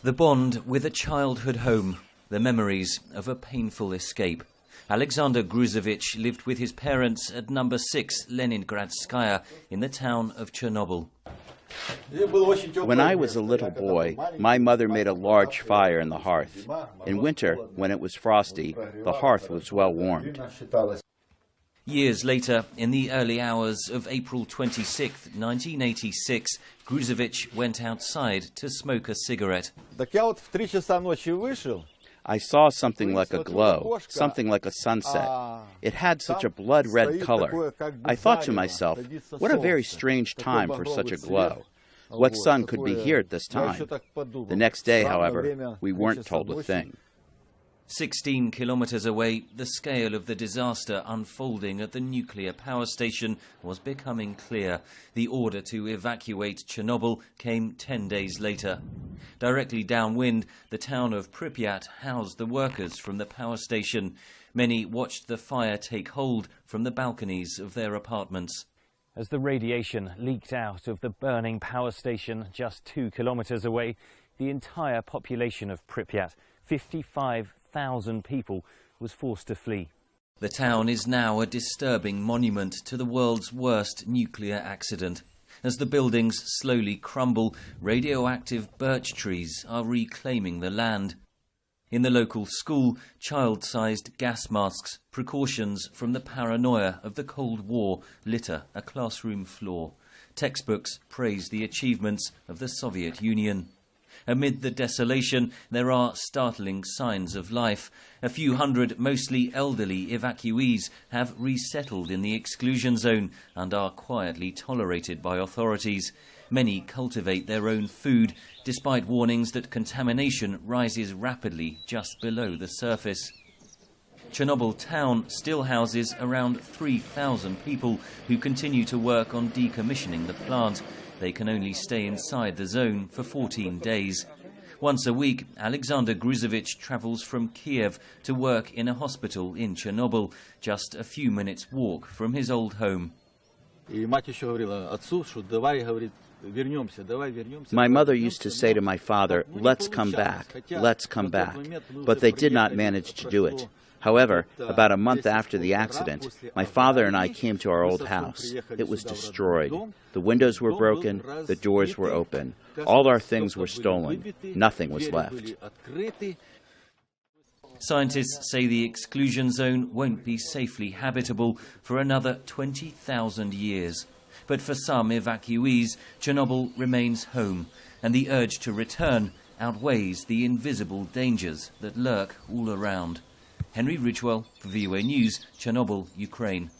The bond with a childhood home, the memories of a painful escape. Alexander Gruzevich lived with his parents at number 6 Leningradskaya in the town of Chernobyl. When I was a little boy, my mother made a large fire in the hearth. In winter, when it was frosty, the hearth was well warmed. Years later, in the early hours of April 26, 1986, Gruzevich went outside to smoke a cigarette. I saw something like a glow, something like a sunset. It had such a blood-red color. I thought to myself, what a very strange time for such a glow. What sun could be here at this time? The next day, however, we weren't told a thing. 16 kilometers away, the scale of the disaster unfolding at the nuclear power station was becoming clear. The order to evacuate Chernobyl came 10 days later. Directly downwind, the town of Pripyat housed the workers from the power station. Many watched the fire take hold from the balconies of their apartments. As the radiation leaked out of the burning power station just 2 kilometers away, the entire population of Pripyat, 55,000 people, was forced to flee. The town is now a disturbing monument to the world's worst nuclear accident. As the buildings slowly crumble, radioactive birch trees are reclaiming the land. In the local school, child-sized gas masks, precautions from the paranoia of the Cold War, litter a classroom floor. Textbooks praise the achievements of the Soviet Union. Amid the desolation, there are startling signs of life. A few hundred, mostly elderly evacuees have resettled in the exclusion zone and are quietly tolerated by authorities. Many cultivate their own food, despite warnings that contamination rises rapidly just below the surface. Chernobyl town still houses around 3,000 people who continue to work on decommissioning the plant. They can only stay inside the zone for 14 days. Once a week, Alexander Gruzevich travels from Kiev to work in a hospital in Chernobyl, just a few minutes' walk from his old home. My mother used to say to my father, let's come back, but they did not manage to do it. However, about a month after the accident, my father and I came to our old house. It was destroyed. The windows were broken, the doors were open. All our things were stolen. Nothing was left. Scientists say the exclusion zone won't be safely habitable for another 20,000 years. But for some evacuees, Chernobyl remains home, and the urge to return outweighs the invisible dangers that lurk all around. Henry Ridgwell, VOA News, Chernobyl, Ukraine.